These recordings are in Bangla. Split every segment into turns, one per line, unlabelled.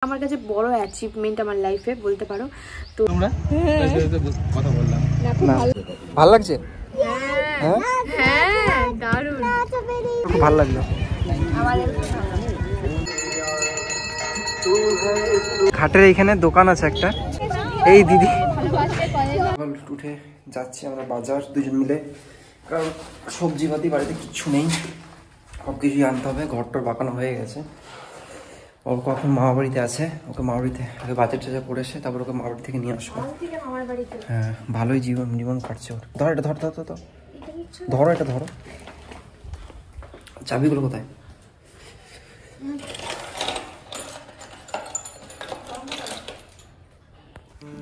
আমার কাছে বড় অ্যাচিভমেন্ট আমার লাইফে বলতে পারো। তো তোমরা কথা বললাম না, খুব ভালো লাগছে। হ্যাঁ হ্যাঁ দারুণ, খুব ভালো লাগলো। ঘাটের এইখানে দোকান আছে একটা, এই দিদি উঠে যাচ্ছি আমরা বাজার দুজন মিলে, কারণ সবজি পাতি বাড়িতে কিচ্ছু নেই, সব কিছুই আনতে হবে। ঘরটার বাঁকানো হয়ে গেছে। ওর কখন মামা বাড়িতে আছে, ওকে মামা বাড়িতে আগে বাজার টাজার করে এসে তারপর ওকে মামা বাড়ি থেকে নিয়ে আসবো। হ্যাঁ ভালোই জীবন কাটছে ওর। ধরো এটা, ধরো এটা, ধরো। চাবিগুলো কোথায়?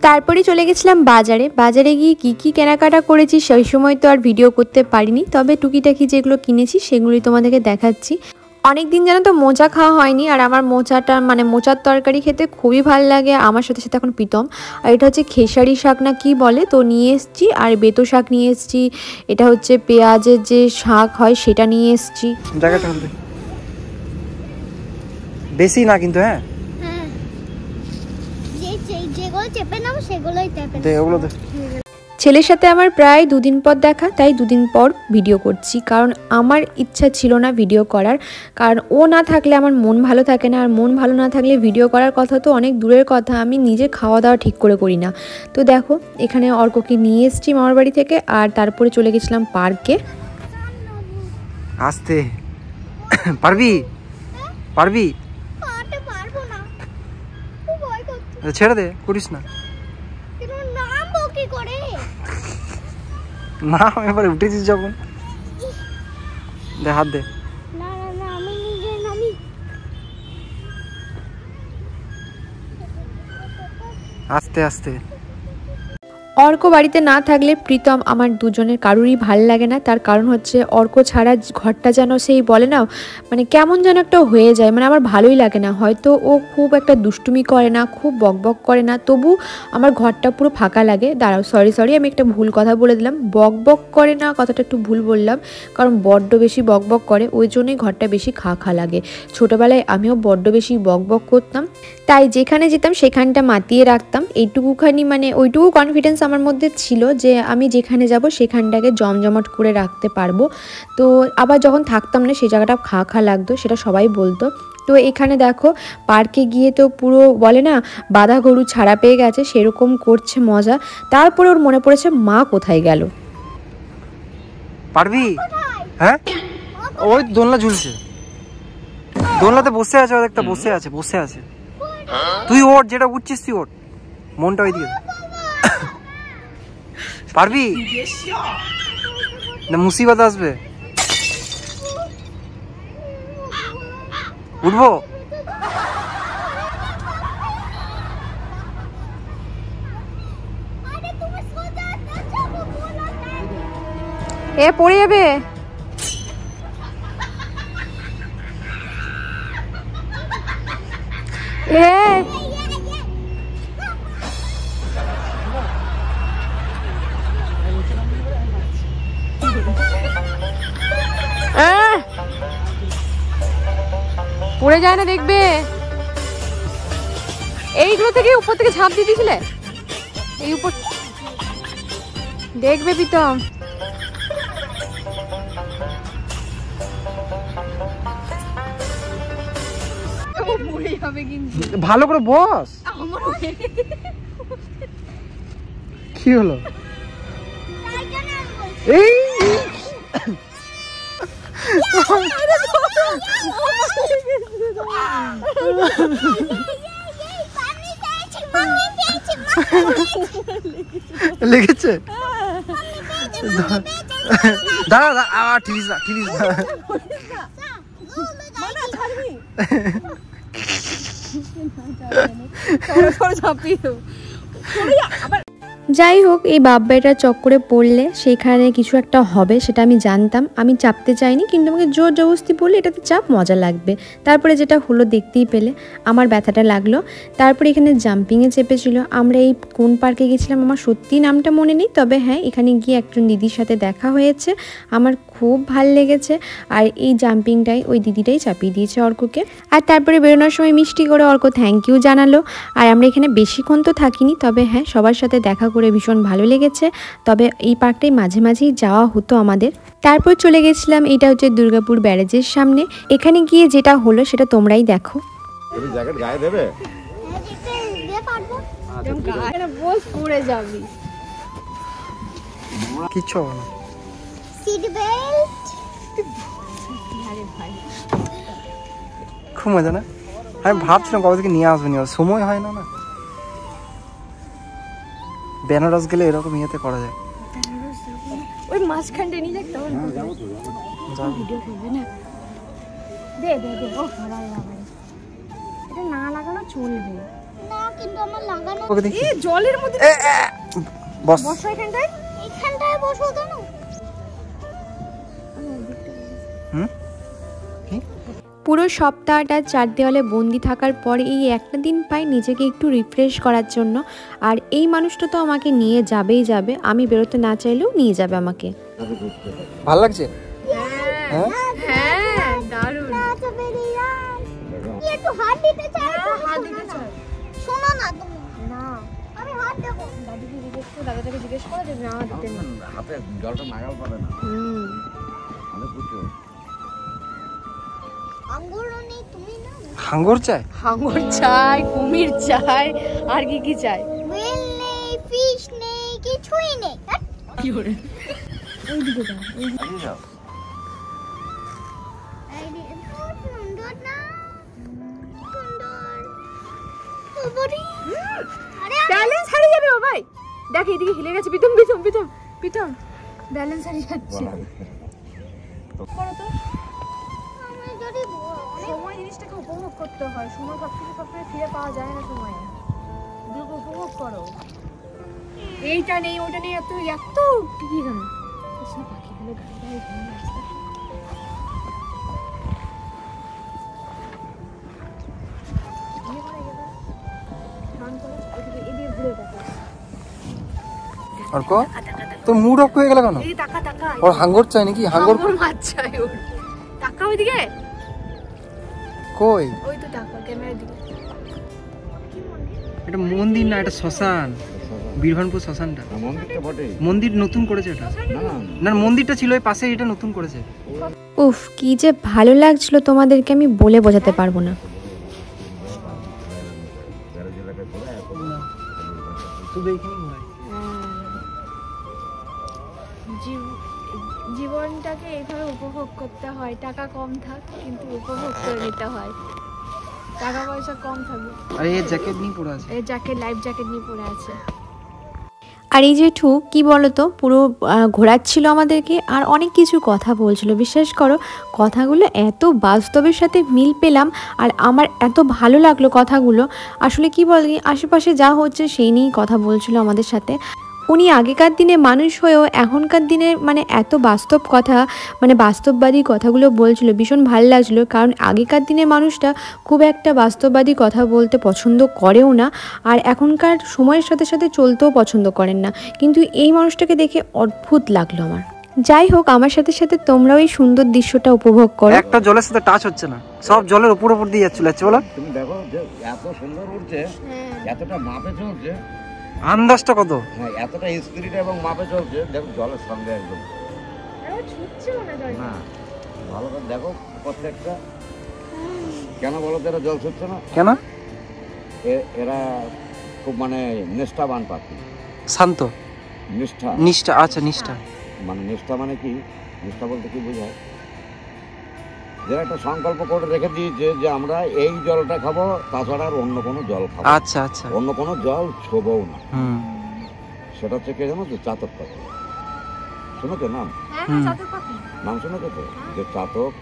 তারপরে চলে গেছিলাম বাজারে গিয়ে কি কেনাকাটা করেছি সেই সময় তো আর ভিডিও করতে পারিনি, তবে টুকিটাকি যেগুলো কিনেছি সেগুলোই তোমাদেরকে দেখাচ্ছি। অনেক দিন যেন তো মোচা খাওয়া হয়নি, আর আমার মোচার তরকারি খেতে খুবই ভালো লাগে। আমার সাথে সাথে এখন প্রীতম, আর এটা হচ্ছে খেসারি শাক না কি বলে, তো নিয়ে এসেছি। আর বেতো শাক নিয়ে এসেছি, এটা হচ্ছে পেঁয়াজের যে শাক হয় সেটা নিয়ে এসেছি।
জায়গাটা বেশি না কিন্তু, হ্যাঁ
ছেলের সাথে আমার প্রায় দুদিন পর দেখা, তাই দুদিন পর ভিডিও করছি। কারণ আমার ইচ্ছা ছিল না ভিডিও করার, কারণ ও না থাকলে আমার মন ভালো থাকে না, আর মন ভালো না থাকলে ভিডিও করার কথা তো অনেক দূরের কথা, আমি নিজে খাওয়া দাওয়া ঠিক করে করি না। তো দেখো এখানে অর্ককে নিয়ে এসেছি মামার বাড়ি থেকে, আর তারপরে চলে গেছিলাম পার্কে।
আসতে পারবি? ছেড়ে দে, করিস না। না এবারে উঠেছিস যখন, দে হাত দে। আস্তে আস্তে।
অর্ক বাড়িতে না থাকলে প্রীতম আমার দুজনের কারোরই ভাল লাগে না। তার কারণ হচ্ছে অর্ক ছাড়া ঘরটা যেন সেই বলে না, কেমন যেন একটা হয়ে যায়, আমার ভালোই লাগে না। হয়তো ও খুব একটা দুষ্টুমি করে না, খুব বকবক করে না, তবু আমার ঘরটা পুরো ফাঁকা লাগে। দাঁড়াও, সরি আমি একটা ভুল কথা বলে দিলাম, বকবক করে না কথাটা একটু ভুল বললাম, কারণ বড্ড বেশি বকবক করে, ওই জন্যই ঘরটা বেশি খা লাগে। ছোটোবেলায় আমিও বড্ড বেশি বকবক করতাম, তাই যেখানে যেতাম সেখানটা মাতিয়ে রাখতাম। এইটুকুখানি ওইটুকু কনফিডেন্স আমার মধ্যে ছিল যে আমি যেখানে যাব সেখানটাকে জমজমাট করে রাখতে পারবো। তো আবার যখন থাকতাম না সেই জায়গাটা খা লাগতো, সেটা সবাই বলতো। তো এখানে দেখো পার্কে গিয়ে তো পুরো বলে না বাঁধা গরু ছাড়া পেয়ে গেছে, সেরকম করছে মজা। তারপরে ওর মনে পড়েছে মা কোথায় গেল।
পারবি? হ্যাঁ ওই দোলনা ঝুলছে, দোলনাতে বসে আছে, একটা বসে আছে। তুই ওঠ, যেটা উঠছিস তুই ওঠ, মনটা ওইদিকে। পারবি না? মুসিবত আসবে। উঠবো?
এ পড়ে যাবে। পড়ে যায় না দেখবে, এইগুলো থেকে উপর থেকে ঝাঁপ দিয়ে দিয়েছিলে, এই উপর দেখবে প্রীতম।
ভালো করে বস। কি হলো? এই লেগেছে? দাঁড়া ঠিলিস না।
যাই হোক, এই বাপ্পাটার চক্করে পড়লে সেখানে কিছু একটা হবে সেটা আমি জানতাম। আমি চাপতে চাইনি, কিন্তু আমাকে জোর জবরদস্তি বললে এটাতে চাপ, মজা লাগবে। তারপরে যেটা হলো দেখতেই পেলে, আমার ব্যথাটা লাগলো। তারপরে এখানে জাম্পিংয়ে চেপেছিল। আমরা এই কোন পার্কে গেছিলাম আমার সত্যি নামটা মনে নেই, তবে হ্যাঁ এখানে গিয়ে একজন দিদির সাথে দেখা হয়েছে, আমার খুব ভাল লেগেছে। আর এই জাম্পিংটাই ওই দিদিটাই চাপিয়ে দিয়েছে অর্ককে। আর তারপরে বেরোনোর সময় মিষ্টি করে অর্ক থ্যাংক ইউ জানালো। আর আমরা এখানে বেশিক্ষণ তো থাকিনি, তবে হ্যাঁ সবার সাথে দেখা করে ভীষণ ভালো লেগেছে। তবে এই পার্কটাই মাঝে মাঝেই যাওয়া হতো আমাদের। তারপর চলে গেছিলাম, এটা হচ্ছে দুর্গাপুর ব্যারেজের সামনে। এখানে গিয়ে যেটা হলো সেটা তোমরাই দেখো।
কিচ্ছু হবে না। খুব মজা না? আমি ভাবছিলাম কবে থেকে নিয়ে আসবেনি, সময় হয় না। না বেনারস গেলে এরকম ইয়েতে করা যায়।
ওই মাঝখানটা নিয়ে যাক, তখন ভিডিও করবে না। দে ও ভাড়া লাগাবে, এটা না লাগানো চলবে না, কিন্তু আমার লাগানো। এই জলের মধ্যে
বস
এখানটায় বসো কেন? পুরো সপ্তাহটা চার দেওয়ালে বন্দি থাকার পর এই একটা দিন পাই নিজেকে একটু রিফ্রেশ করার জন্য। আর এই মানুষটা তো আমাকে নিয়ে যাবেই যাবে, আমি বেরোতে না চাইলেও নিয়ে যাবে আমাকে।
ভালো লাগছে?
হ্যাঁ দারুণ।
একটু হাত দিতে চাই, হাত দিতে চাই। শোনো না তুমি। না আমি হাত দেব।
দাদাকে জিজ্ঞেস করো যে না দিতে না,
হাতে জলটা নাগাল পাবে না। অনেক কিছু
আঙ্গুরও নেই, তুমি না
হাঙ্গর চাই,
হাঙ্গর চাই, কুমির চাই, আর কি চাই?
ওয়েল নেই, ফিশ নেই, কিছুই নেই।
কি করে ওইদিকে যাও,
এই যাও।
আইডি সুন্দর না, সুন্দর ওবরি। আরে
ব্যালেন্স হারিয়ে যাবে ও ভাই। দেখ এদিকে হিলে গেছে, পিতম ব্যালেন্স হারিয়ে যাচ্ছে। করো তো,
আমি যদি
সময় জিনিসটাকে উপভোগ করতে হয়। সময় সবকিছু ফিরে পাওয়া যায় না, সময় উপভোগ করো। এইটা নেই ওটা নেই, এত কি গান পাখিগুলো
অর্ক তো মুড অফ হয়ে গেল কেন? ওর হাঙ্গর চাই নাকি? হাঙ্গর
মাছ চাই ওর। টাকা ওইদিকে
কই?
ওই তো টাকা ক্যামেরার দিকে।
এটা মন্দির না, এটা শ্মশান, বীরভানপুর শ্মশানটা।
মন্দিরটা বটে,
মন্দির নতুন করেছে এটা। না মন্দিরটা ছিল ওই পাশে, এটা নতুন করেছে।
উফ কি যে ভালো লাগছিল তোমাদেরকে আমি বলে বোঝাতে পারবো না। জীবনটাকে এইভাবে উপভোগ করতে হয়। টাকা কম থাক কিন্তু উপভোগ করে নিতে হয়। টাকা পয়সা কম থাকবে।
আর এই জ্যাকেট নিয়ে পড়ে আছে,
এই জ্যাকেট, লাইফ জ্যাকেট নিয়ে পড়ে আছে। আর এই জেঠু কি বলতো, পুরো ঘোরাচ্ছিল আমাদেরকে আর অনেক কিছু কথা বলছিল। বিশ্বাস করো কথাগুলো এত বাস্তবের সাথে মিল পেলাম, আর আমার এত ভালো লাগলো কথাগুলো। আসলে কি বলি, আশেপাশে যা হচ্ছে সেই নিয়েই কথা বলছিল আমাদের সাথে। উনি আগেকার দিনে মানুষ হয়েও এখনকার দিনে মানে এত বাস্তব কথা, মানে বাস্তববাদী কথাগুলো বলছিল, ভীষণ ভালো লাগছিলো। কারণ আগেকার দিনে মানুষটা খুব একটা বাস্তববাদী কথা বলতে পছন্দ করেও না, আর এখনকার সময়ের সাথে সাথে চলতেও পছন্দ করেন না। কিন্তু এই মানুষটাকে দেখে অদ্ভুত লাগলো আমার। যাই হোক, আমার সাথে সাথে তোমরাও এই সুন্দর দৃশ্যটা উপভোগ করো।
একটা জলের সাথে টাচ হচ্ছে না, সব জলের উপর দিয়ে যাচ্ছে। বলো
তুমি দেখো যে এত সুন্দর উঠছে, এতটা মাপে চলছে,
আন্দাজটা কত?
হ্যাঁ এতটা স্পিরিট এবং মাপে চলছে। দেখো জলের সঙ্গে একদম না, ভালো করে দেখো প্রত্যেকটা। কেন বলো তো এরা জল ছুটছে না
কেন?
এরা খুব মানে নিষ্ঠাবান পাখি,
শান্ত, নিষ্ঠা। আচ্ছা নিষ্ঠা
মানে নিষ্ঠা মানে কি? নিষ্ঠা বলতে কি বোঝায়? যারা একটা সংকল্প করে রেখে দিয়েছে যে আমরা এই জলটা খাবো, তাছাড়া আর অন্য কোনো জল খাবো।
আচ্ছা আচ্ছা,
অন্য কোনো জল ছোবও না। সেটা হচ্ছে কে জানো তো? চাতক পাখি। শুনেছো নাম? নাম শুনেছো তো? যে চাতক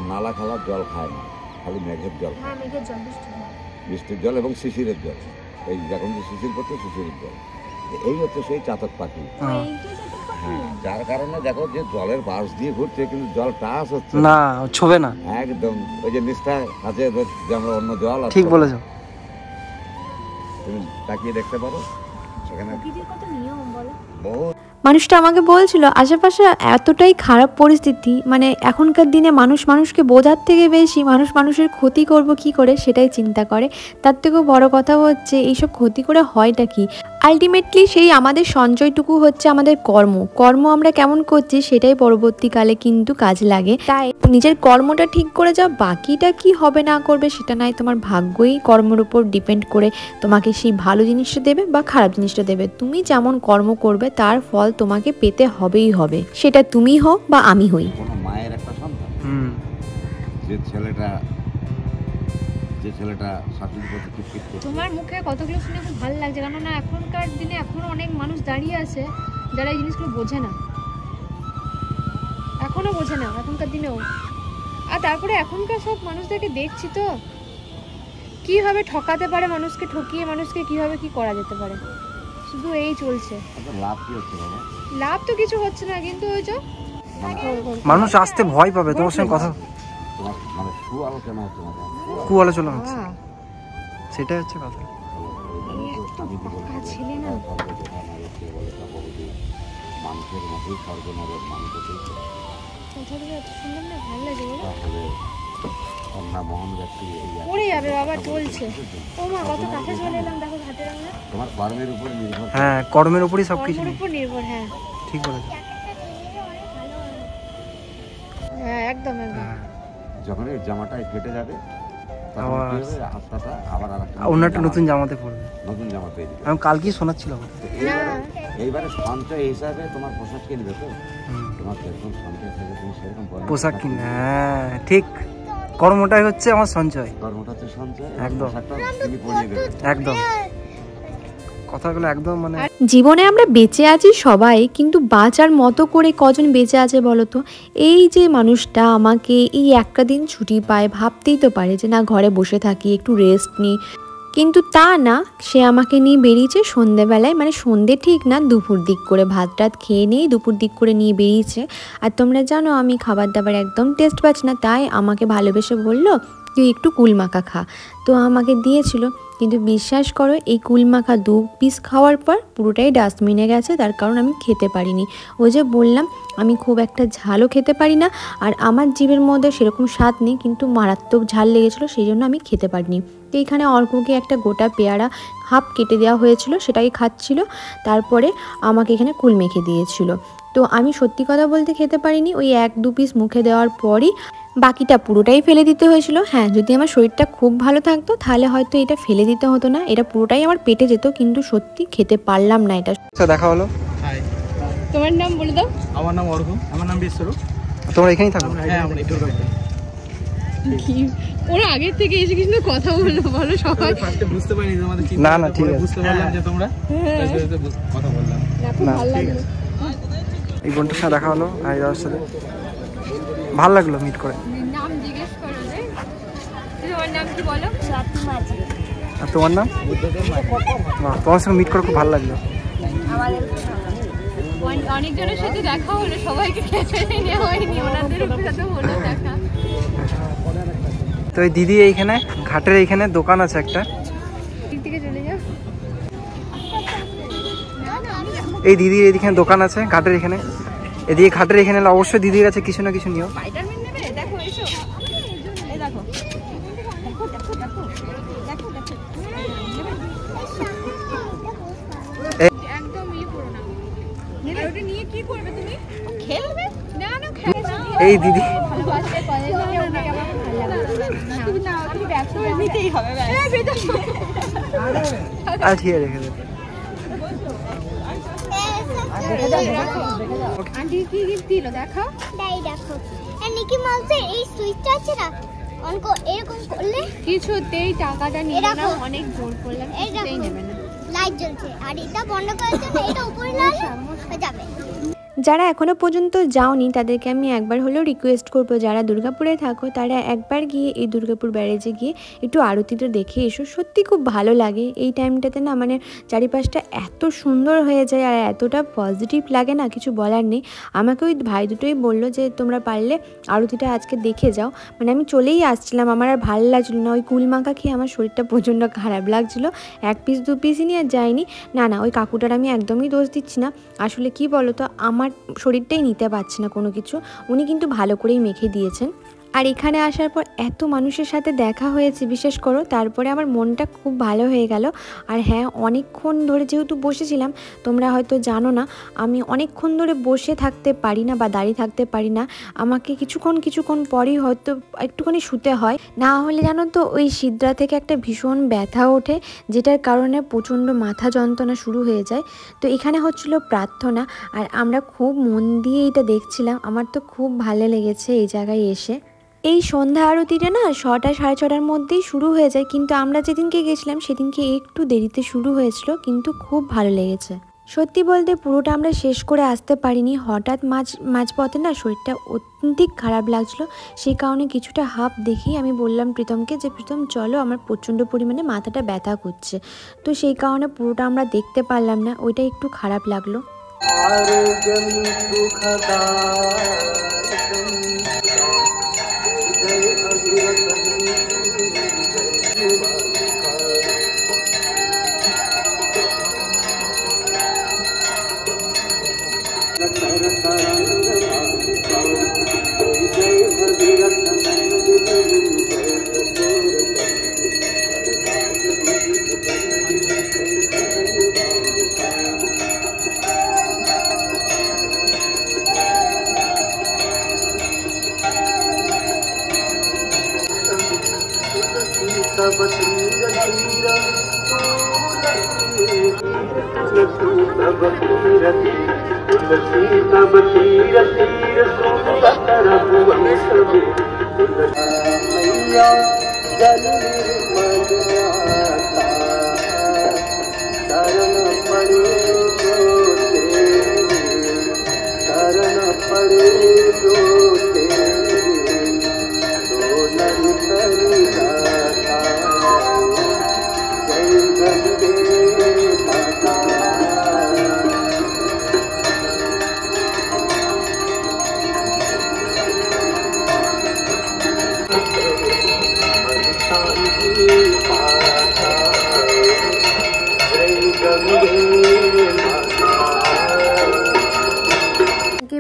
নালা খালার জল খায় না, খালি মেঘের জল খায়, বৃষ্টির জল এবং শিশিরের জল। এই যখন যে শিশির পড়ছে শিশিরের জল, এই হচ্ছে সেই চাতক পাখি। হ্যাঁ, যার কারণে দেখো যে জলের পাশ দিয়ে ঘুরছে কিন্তু জল টাচ হচ্ছে
না, ছোবে না
একদম। ওই যে নিষ্ঠা আছে যে আমরা অন্য জল আছে,
ঠিক বলেছো।
তুমি তাকিয়ে দেখতে পারো সেখানে বহুত
মানুষটা আমাকে বলছিল আশেপাশে এতটাই খারাপ পরিস্থিতি, মানে এখনকার দিনে মানুষ মানুষকে বোঝার থেকে বেশি মানুষ মানুষের ক্ষতি করব কি করে সেটাই চিন্তা করে। তার থেকেও বড় কথা হচ্ছে এইসব ক্ষতি করে হয়টা কি, আলটিমেটলি সেই আমাদের সঞ্চয়টুকু হচ্ছে আমাদের কর্ম আমরা কেমন করছি সেটাই পরবর্তীকালে কিন্তু কাজ লাগে। তাই নিজের কর্মটা ঠিক করে যাও, বাকিটা কি হবে না করবে সেটা নয়, তোমার ভাগ্যই কর্মের উপর ডিপেন্ড করে তোমাকে সেই ভালো জিনিসটা দেবে বা খারাপ জিনিসটা দেবে। তুমি যেমন কর্ম করবে তার ফল তোমাকে পেতে হবেই হবে, সেটা তুমি হও বা আমি হই।
কোনো মায়ের একটা সন্তান, যে ছেলেটা শাশুড়ির প্রতি কিটকিট করছে।
তোমার মুখে কতগুলো শুনে খুব ভালো লাগছে, কেননা এখনকার দিনে এখনো অনেক মানুষ দাঁড়িয়ে আছে যারা এই জিনিসগুলো বোঝে না, এখনো বোঝে না এখনকার দিনেও। আর তারপরে এখনকার সব মানুষদেরকে দেখছি তো কিভাবে ঠকাতে পারে মানুষকে, ঠকিয়ে মানুষকে কিভাবে কি করা যেতে পারে, শুধু এই চলছে।
লাভ কি হচ্ছে বাবা?
লাভ তো কিছু হচ্ছে না, কিন্তু ওই যে
মানুষ আসতে ভয় পাবে তোমার সঙ্গে কথা,
তোমার মানে সুআলোচনা হচ্ছে না,
কুয়ালোচনা হচ্ছে, সেটাই হচ্ছে কথা।
ছেলে না
মানুষের মধ্যেই স্বর্গনরক মানুষের
কথাগুলো এত সুন্দর না, ভালো লাগে বলো।
কন্যা মোহন ব্যক্তি
পড়ে যাবে বাবা, চলছে। ও মা, কত কাছে চলে এলাম, দেখো ঘাটের আমরা।
তোমার কর্মের উপর নির্ভর।
হ্যাঁ, কর্মের উপরই সবকিছু,
কর্মের উপর নির্ভর। হ্যাঁ
ঠিক বলেছো।
হ্যাঁ একদম একদম।
যখন এই জামাটা কেটে যাবে তখন কি হবে, আস্তাটা আবার আরেকটা
অন্যটা নতুন জামাতে পড়বে,
নতুন জামা পেয়ে যাবে।
আমি কালকেই শোনাচ্ছিল।
এইবারে সঞ্চয় হিসাবে তোমার পোশাক কিনবে তো, তোমার যেরকম সঞ্চয় থাকে তুমি সেরকম
পোশাক কিনবে। হ্যাঁ ঠিক, কর্মটাই হচ্ছে আমার সঞ্চয়,
কর্মটা হচ্ছে সঞ্চয়।
একদম
তুমি পরিয়ে দেবে,
একদম কথাগুলো একদম মানে।
জীবনে আমরা বেঁচে আছি সবাই, কিন্তু বাঁচার মতো করে কজন বেঁচে আছে বলো তো? এই যে মানুষটা আমাকে এই একটা দিন ছুটি পায়, ভাবতেই তো পারে যে না ঘরে বসে থাকি একটু রেস্ট নিই, কিন্তু তা না, সে আমাকে নিয়ে বেরিয়েছে সন্ধেবেলায়, মানে সন্ধে ঠিক না, দুপুর দিক করে ভাত টাত খেয়ে নিয়ে দুপুর দিক করে নিয়ে বেরিয়েছে। আর তোমরা জানো আমি খাবার দাবার একদম টেস্ট পাচ্ছি না, তাই আমাকে ভালোবেসে বললো তুই একটু কুলমাখা খা, তো আমাকে দিয়েছিল। কিন্তু বিশ্বাস করো এই কুলমাখা 2 পিস খাওয়ার পর পুরোটাই ডাস্টবিনে গেছে, তার কারণ আমি খেতে পারিনি। ওই যে বললাম আমি খুব একটা ঝালও খেতে পারি না, আর আমার জিভের মধ্যে সেরকম স্বাদ নেই, কিন্তু মারাত্মক ঝাল লেগেছিলো, সেই জন্য আমি খেতে পারিনি। তো এইখানে অর্ককে একটা গোটা পেয়ারা হাফ কেটে দেওয়া হয়েছিল, সেটাই খাচ্ছিল, তারপরে আমাকে এখানে কুল মেখে দিয়েছিল। তো আমি সত্যি কথা বলতে খেতে পারিনি, ওই 1-2 পিস মুখে দেওয়ার পরই বাকিটা পুরোটাই ফেলে দিতে হয়েছিল। হ্যাঁ, যদি আমার শরীরটা খুব ভালো থাকতো তাহলে হয়তো এটা ফেলে দিতে হতো না, এটা পুরোটাই আমার পেটে যেত, কিন্তু সত্যি খেতে পারলাম না এটা।
দেখা হলো।
তোমার নাম বলে দাও।
আমার নাম অর্ঘ। আমার নাম বিশ্বরূ।
তোমরা এখানেই থাকো?
হ্যাঁ, আমরা একটু
ওরা আগে থেকে এসে কিন্তু কথা বললো, বলো সবাই
ফার্স্টে বুঝতে পারিনি তোমাদের চিন্তা।
না না ঠিক আছে,
বুঝতে পারলাম যে তোমরা কথা বললাম।
খুব ভালো লাগলো,
এই বোনটার সাথে দেখা হলো, আর এর সাথে ভালো লাগলো মিট করে।
নাম জিজ্ঞেস করো যে তোমার নাম কি বলো? স্বাতি মাঝি।
আর তোমার নাম? বাহ, তোমার সঙ্গে মিট করে খুব ভালো লাগলো।
অনেকজনের সাথে দেখা হলো, সবাইকে খেতে নেওয়া হয়নি, ওনাদের সাথে হলো দেখা।
তো এই দিদি এইখানে ঘাটের এইখানে দোকান আছে একটা,
দিকে চলে যাও।
এই দিদির এইখানে দোকান আছে ঘাটের এখানে, এদিকে ঘাটের এখানে এলে অবশ্যই দিদির কাছে কিছু না কিছু নিও।
স্পাইডারম্যান নেবে? দেখো এসো, এই দেখো একদম ই করো না। আর ওটা নিয়ে কি করবে তুমি? খেলবে? না না, খেলবে।
এই দিদি
ভালোবাসে কলেজে ওনাকে আমার খুব ভালো লাগে। তুমি না, তুমি ব্যবসা নিতেই হবে।
আর ঠিক আছে, রেখে দেবে।
আন্টি কি গিফট দিল দেখো?
তাই দেখো, এই মিকি মাউসের এই সুইচটা আছে না, অনকো এরকম করলে
কিছুতেই টাকাটা নিয়ে না, অনেক জোর করলাম,
এই
কিছুতেই নেবে না।
লাইট জ্বলছে, আর এটা বন্ধ করার জন্য এটা উপরে লাগালে হয়ে যাবে।
যারা এখনও পর্যন্ত যাওনি তাদেরকে আমি একবার হলেও রিকোয়েস্ট করবো, যারা দুর্গাপুরে থাকো তারা একবার গিয়ে এই দুর্গাপুর ব্যারেজে গিয়ে একটু আরতিটা দেখে এসো। সত্যি খুব ভালো লাগে এই টাইমটাতে না, মানে চারিপাশটা এত সুন্দর হয়ে যায় আর এতটা পজিটিভ লাগে না, কিছু বলার নেই। আমাকে ওই ভাই দুটোই বললো যে তোমরা পারলে আরতিটা আজকে দেখে যাও। মানে আমি চলেই আসছিলাম, আমার আর ভালো লাগছিলো না, ওই কুলমাখা খেয়ে আমার শরীরটা প্রচণ্ড খারাপ লাগছিলো। 1 পিস 2 পিসই নিয়ে আর যাইনি। না ওই কাকুটার আমি একদমই দোষ দিচ্ছি না, আসলে কি বলো তো আমার শরীরটাই নিতে পারছে না কোনো কিছু, উনি কিন্তু ভালো করেই মেখে দিয়েছেন। আর এখানে আসার পর এত মানুষের সাথে দেখা হয়েছে বিশেষ করো, তারপরে আমার মনটা খুব ভালো হয়ে গেল। আর হ্যাঁ, অনেকক্ষণ ধরে যেহেতু বসেছিলাম, তোমরা হয়তো জানো না আমি অনেকক্ষণ ধরে বসে থাকতে পারি না বা দাঁড়িয়ে থাকতে পারি না, আমাকে কিছুক্ষণ পরই হয়তো একটুখানি শুতে হয়, না হলে জানো তো ওই সিদ্রা থেকে একটা ভীষণ ব্যথা ওঠে, যেটার কারণে প্রচণ্ড মাথা যন্ত্রণা শুরু হয়ে যায়। তো এখানে হচ্ছিল প্রার্থনা আর আমরা খুব মন দিয়ে এটা দেখছিলাম, আমার তো খুব ভালো লেগেছে এই জায়গায় এসে। এই সন্ধ্যা আরতিটা না 6টা 6:30টার মধ্যেই শুরু হয়ে যায়, কিন্তু আমরা যেদিনকে গেছিলাম সেদিনকে একটু দেরিতে শুরু হয়েছিল, কিন্তু খুব ভালো লেগেছে। সত্যি বলতে পুরোটা আমরা শেষ করে আসতে পারিনি, হঠাৎ মাঝপথে না শরীরটা অত্যধিক খারাপ লাগছিলো, সেই কারণে কিছুটা হাফ দেখেই আমি বললাম প্রীতমকে যে প্রীতম চলো, আমার প্রচণ্ড পরিমাণে মাথাটা ব্যথা করছে। তো সেই কারণে পুরোটা আমরা দেখতে পারলাম না, ওইটা একটু খারাপ লাগলো।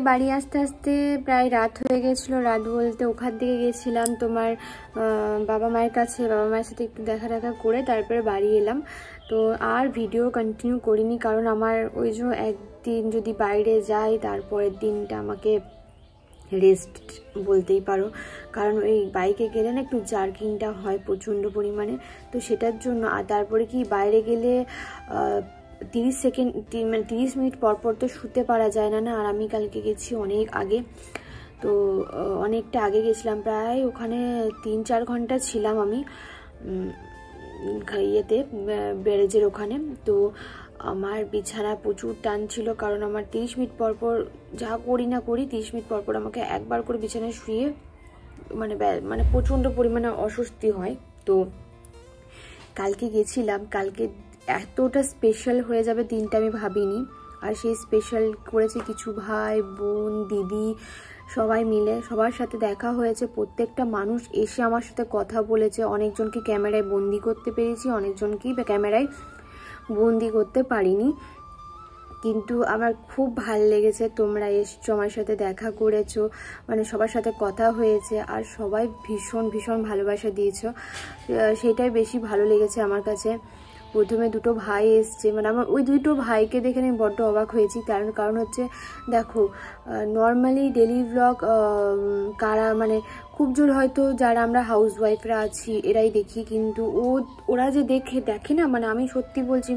বাড়ি আসতে আসতে প্রায় রাত হয়ে গেছিলো, রাত বলতে ওখান থেকে গেছিলাম তোমার বাবা মায়ের কাছে, বাবা মায়ের সাথে একটু দেখা করে তারপরে বাড়ি এলাম। তো আর ভিডিও কন্টিনিউ করিনি, কারণ আমার ওই যে একদিন যদি বাইরে যাই তারপরের দিনটা আমাকে রেস্ট বলতেই পারো, কারণ ওই বাইকে গেলে না একটু জার্কিংটা হয় প্রচণ্ড পরিমাণে, তো সেটার জন্য। আর তারপরে কি বাইরে গেলে 30 মিনিট পর তো শুতে পারা যায় না। আর আমি কালকে গেছি অনেক আগে, তো অনেকটা আগে গেছিলাম, প্রায় ওখানে 3-4 ঘন্টা ছিলাম আমি ইয়েতে ব্যারেজের ওখানে। তো আমার বিছানা প্রচুর টান ছিল, কারণ আমার 30 মিনিট পর যা করি না করি 30 মিনিট পর আমাকে একবার করে বিছানায় শুয়ে মানে প্রচণ্ড পরিমাণে অস্বস্তি হয়। তো কালকে গেছিলাম, কালকে এতটা স্পেশাল হয়ে যাবে দিনটা আমি ভাবিনি। আর সেই স্পেশাল করেছে কিছু ভাই বোন দিদি সবাই মিলে, সবার সাথে দেখা হয়েছে, প্রত্যেকটা মানুষ এসে আমার সাথে কথা বলেছে, অনেকজনকে ক্যামেরায় বন্দি করতে পেরেছি, অনেকজনকেই ক্যামেরায় বন্দি করতে পারিনি, কিন্তু আমার খুব ভালো লেগেছে। তোমরা এসছো, আমার সাথে দেখা করেছো, মানে সবার সাথে কথা হয়েছে, আর সবাই ভীষণ ভীষণ ভালোবাসা দিয়েছো, সেটাই বেশি ভালো লেগেছে আমার কাছে। প্রথমে 2টো ভাই এসছে, মানে আমার ওই 2টো ভাইকে দেখে আমি বড্ড অবাক হয়েছি, কারণ হচ্ছে দেখো নর্মালি ডেলি ব্লগ কারা মানে খুব জোর হয়তো যারা আমরা হাউস ওয়াইফরা আছি এরাই দেখি, কিন্তু ওরা যে দেখে না, মানে আমি সত্যি বলছি,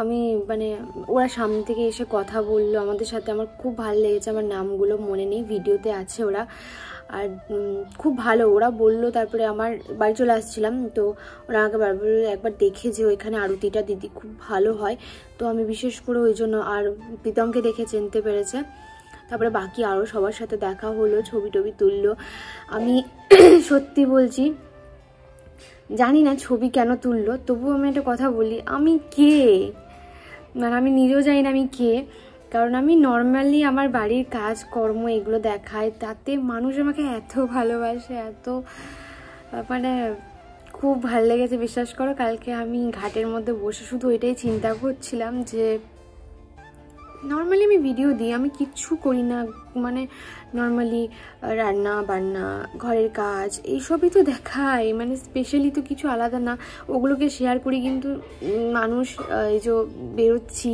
আমি মানে ওরা সামনে থেকে এসে কথা বললো আমাদের সাথে, আমার খুব ভালো লেগেছে। আমার নামগুলো মনে নেই, ভিডিওতে আছে ওরা, আর খুব ভালো ওরা বললো। তারপরে আমার বাড়ি চলে আসছিলাম, তো ওরা আমাকে বারবার একবার দেখে যে ওইখানে আরতিটা দিদি খুব ভালো হয়, তো আমি বিশেষ করে ওই জন্য, আর প্রীতমকে দেখে চিনতে পেরেছে। তারপরে বাকি আরও সবার সাথে দেখা হলো, ছবি টবি তুললো। আমি সত্যি বলছি জানি না ছবি কেন তুললো, তবুও আমি একটা কথা বলি, আমি কে, মানে আমি নিজেও জানি না আমি কে। কারণ আমি নর্মালি আমার বাড়ির কাজকর্ম এগুলো দেখাই, তাতে মানুষ আমাকে এত ভালোবাসে, এত মানে খুব ভালো লেগেছে বিশ্বাস করো। কালকে আমি ঘাটের মধ্যে বসে শুধু ওইটাই চিন্তা করছিলাম যে নর্মালি আমি ভিডিও দিই, আমি কিচ্ছু করি না, মানে নর্মালি রান্না বান্না ঘরের কাজ এইসবই তো দেখাই, মানে স্পেশালি তো কিছু আলাদা না, ওগুলোকে শেয়ার করি। কিন্তু মানুষ এই যে বেরোচ্ছি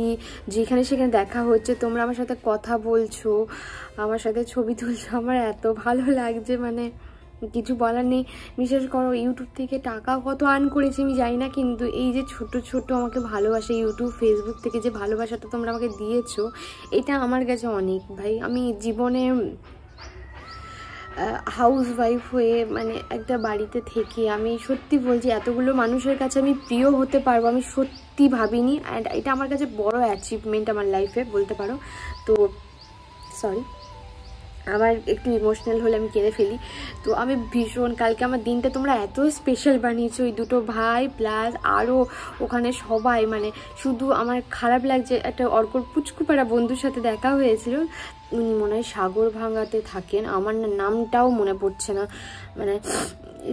যেখানে সেখানে দেখা হচ্ছে, তোমরা আমার সাথে কথা বলছো, আমার সাথে ছবি তুলছো, আমার এত ভালো লাগছে, মানে কিছু বলার নেই। বিশেষ করো ইউটিউব থেকে টাকা কত আর্ন করেছি আমি জানি না, কিন্তু এই যে ছোট ছোট আমাকে ভালোবাসা, ইউটিউব ফেসবুক থেকে যে ভালোবাসাটা তোমরা আমাকে দিয়েছো, এটা আমার কাছে অনেক ভাই। আমি জীবনে হাউস ওয়াইফ হয়ে মানে একটা বাড়িতে থেকে আমি সত্যি বলছি এতগুলো মানুষের কাছে আমি প্রিয় হতে পারবো আমি সত্যি ভাবিনি। অ্যান্ড এটা আমার কাছে বড় অ্যাচিভমেন্ট আমার লাইফে বলতে পারো। তো সরি, আমার একটু ইমোশনাল হলে আমি কেঁদে ফেলি। তো আমি ভীষণ, কালকে আমার দিনটা তোমরা এত স্পেশাল বানিয়েছো, ওই দুটো ভাই প্লাস আরও ওখানে সবাই, মানে শুধু আমার খারাপ লাগছে, একটা অর্কর পুচকুপাড়া বন্ধুর সাথে দেখা হয়েছিল, উনি মনে হয় সাগরভাঙাতে থাকেন, আমার না নামটাও মনে পড়ছে না, মানে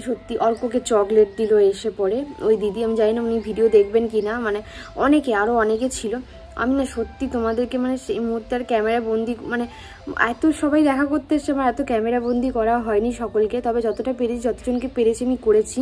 সত্যি অর্ককে চকলেট দিল এসে পড়ে ওই দিদি, আমি জানি না উনি ভিডিও দেখবেন কি না, মানে অনেকে আরও অনেকে ছিল। আমি না সত্যি তোমাদেরকে মানে সেই মুহূর্তে আর ক্যামেরা বন্দি, মানে এত সবাই দেখা করতে এসছে, আমার এত ক্যামেরা বন্দি করা হয়নি সকলকে, তবে যতটা পেরেছি যতজনকে পেরেছি আমি করেছি।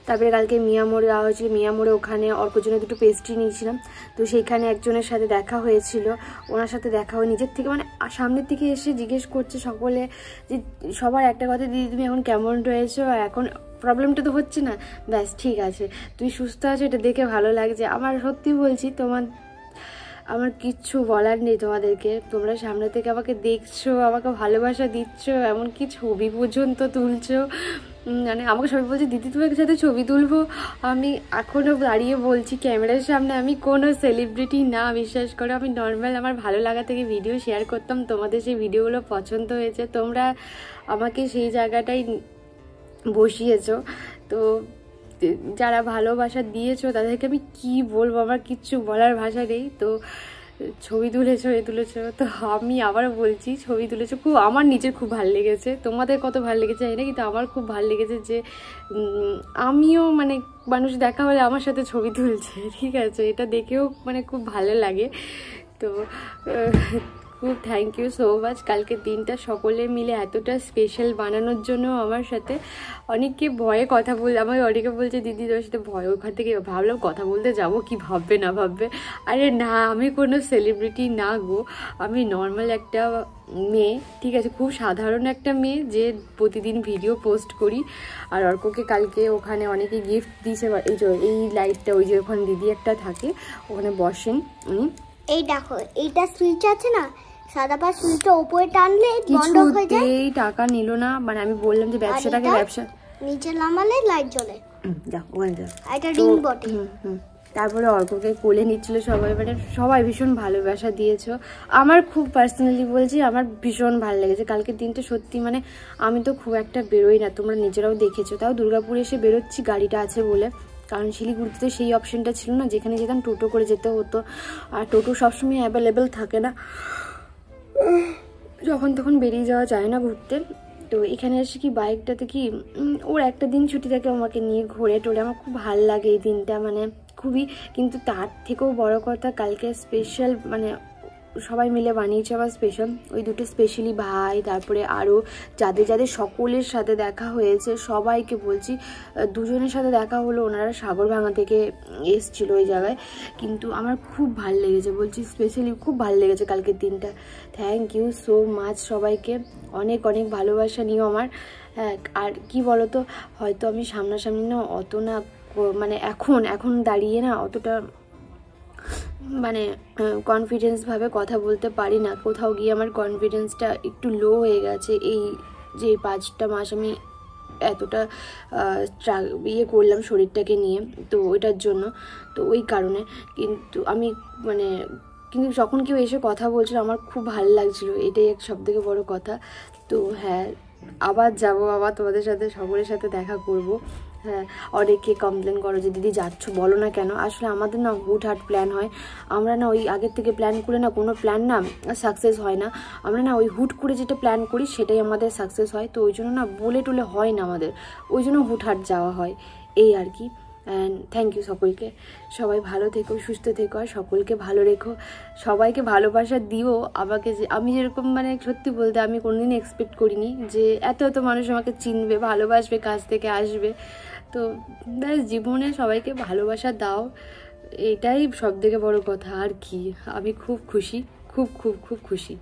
তারপরে কালকে মিয়া মোড়ে যাওয়া হয়েছিল, মিয়া মোড়ে ওখানে অর্কর জন্য দুটো পেস্ট্রি নিয়েছিলাম, তো সেইখানে একজনের সাথে দেখা হয়েছিল, ওনার সাথে দেখা হয় নিজের থেকে, মানে সামনের থেকে এসে জিজ্ঞেস করছে সকলে যে সবার একটা কথা, দিদি তুমি এখন কেমন রয়েছো, এখন প্রবলেমটা তো হচ্ছে না, ব্যাস ঠিক আছে, তুই সুস্থ আছো, এটা দেখে ভালো লাগছে আমার। সত্যি বলছি আমার কিচ্ছু বলার নেই তোমাদেরকে, তোমরা সামনে থেকে আমাকে দেখছো, আমাকে ভালোবাসা দিচ্ছ, এমনকি ছবি পর্যন্ত তুলছো, মানে আমাকে সবাই বলছে দিদি তোমার সাথে ছবি তুলবো। আমি এখনও দাঁড়িয়ে বলছি ক্যামেরার সামনে আমি কোনো সেলিব্রিটি না, বিশ্বাস করো, আমি নর্মাল আমার ভালো লাগা থেকে ভিডিও শেয়ার করতাম, তোমাদের সেই ভিডিওগুলো পছন্দ হয়েছে, তোমরা আমাকে সেই জায়গাটাই বসিয়েছো। তো যারা ভালোবাসা দিয়েছো তাদেরকে আমি কি বলবো, আমার কিচ্ছু বলার ভাষা নেই। তো ছবি তুলেছো তো আমি আবার বলছি ছবি তুলেছো, খুব আমার নিজের খুব ভালো লেগেছে, তোমাদের কত ভালো লেগেছে জানি না, কিন্তু আমার খুব ভালো লেগেছে যে আমিও মানে মানুষ দেখা হলে আমার সাথে ছবি তুলছে, ঠিক আছে, এটা দেখেও মানে খুব ভালো লাগে। তো খুব থ্যাংক ইউ সো মাচ কালকে দিনটা সকলে মিলে এতটা স্পেশাল বানানোর জন্য। আমার সাথে অনেকে ভয়ে কথা আমার অনেকে বলছে দিদি তোর সাথে ভয়, ওখান থেকে ভাবলাম কথা বলতে যাব কি ভাববে না ভাববে, আরে না আমি কোনো সেলিব্রিটি না গো, আমি নর্মাল একটা মেয়ে, ঠিক আছে, খুব সাধারণ একটা মেয়ে যে প্রতিদিন ভিডিও পোস্ট করি। আর অর্ককে কালকে ওখানে অনেকে গিফট দিয়েছে, এই লাইটটা ওই যে ওখানে দিদি একটা থাকে ওখানে বসেন উনি,
এই দেখো এইটা সুইচ আছে না, সাদা পাশ সুইচটা উপরে টানলে বন্ধ হয়ে যায়,
এই টাকা নিল না, মানে আমি বললাম যে ব্যবসাটাকে ব্যবসা
নিচে নামালে লাইট জ্বলে,
যা ওখানে যা,
এটা রিং বটে।
তারপরে অর্ককে কোলে নিচ্ছিল সবাই, মানে সবাই ভীষণ ভালোবাসা দিয়েছো, আমার খুব পার্সোনালি বলছি আমার ভীষণ ভালো লেগেছে কালকের দিনটা সত্যি। মানে আমি তো খুব একটা বেরোই না, তোমরা নিজেরাও দেখেছো, তাও দুর্গাপুরে এসে বেরোচ্ছি গাড়িটা আছে বলে, কারণ শিলিগুড়িতে তো সেই অপশনটা ছিল না, যেখানে যেতাম টোটো করে যেতে হতো, আর টোটো সবসময় অ্যাভেলেবেল থাকে না, যখন তখন বেরিয়ে যাওয়া যায় না ঘুরতে। তো এখানে এসে কি বাইকটাতে কি ওর একটা দিন ছুটি থাকে, আমাকে নিয়ে ঘুরে টোরে, আমার খুব ভালো লাগে এই দিনটা, মানে খুবই। কিন্তু তার থেকেও বড় কথা কালকে স্পেশাল, মানে সবাই মিলে বানিয়েছে আবার স্পেশাল, ওই দুটো স্পেশালি ভাই, তারপরে আরও যাদের যাদের সকলের সাথে দেখা হয়েছে সবাইকে বলছি, দুজনের সাথে দেখা হলো, ওনারা সাগরভাঙা থেকে এসেছিলো ওই জায়গায়, কিন্তু আমার খুব ভালো লেগেছে বলছি, স্পেশালি খুব ভালো লেগেছে কালকের দিনটা। থ্যাংক ইউ সো মাচ সবাইকে, অনেক অনেক ভালোবাসা নিও আমার। হ্যাঁ, আর কি বলো তো, হয়তো আমি সামনাসামনি না অত না, মানে এখন দাঁড়িয়ে না অতটা মানে কনফিডেন্সভাবে কথা বলতে পারি না, কোথাও গিয়ে আমার কনফিডেন্সটা একটু লো হয়ে গেছে, এই যে 5টা মাস আমি এতটা ইয়ে করলাম শরীরটাকে নিয়ে, তো ওইটার জন্য, তো ওই কারণে। কিন্তু আমি মানে কিন্তু যখন কেউ এসে কথা বলছিল আমার খুব ভালো লাগছিলো, এটাই এক সবথেকে বড় কথা। তো হ্যাঁ, আবার যাবো, আবার তোমাদের সাথে সকলের সাথে দেখা করব। হ্যাঁ, অনেকে কমপ্লেন করো যে দিদি যাচ্ছ বলো না কেন। আসলে আমাদের না হুটহাট প্ল্যান হয়, আমরা না ওই আগের থেকে প্ল্যান করে না কোনো প্ল্যান না সাকসেস হয় না। আমরা না ওই হুট করে যেটা প্ল্যান করি সেটাই আমাদের সাকসেস হয়। তো ওই জন্য না বলে টলে হয় না আমাদের, ওই জন্য হুটহাট যাওয়া হয়, এই আর কি। অ্যান্ড থ্যাংক ইউ সকলকে, সবাই ভালো থেকো, সুস্থ থেকো, আর সকলকে ভালো রেখো, সবাইকে ভালোবাসা দিও আমাকে। যে আমি যেরকম মানে সত্যি বলতে আমি কোনোদিন এক্সপেক্ট করিনি যে এত এত মানুষ আমাকে চিনবে, ভালোবাসবে, কাছ থেকে আসবে। তো ব্যাস, জীবনে সবাইকে ভালোবাসা দাও, এটাই সবথেকে বড় কথা। আর কি, আমি খুব খুশি, খুব খুব খুব খুশি।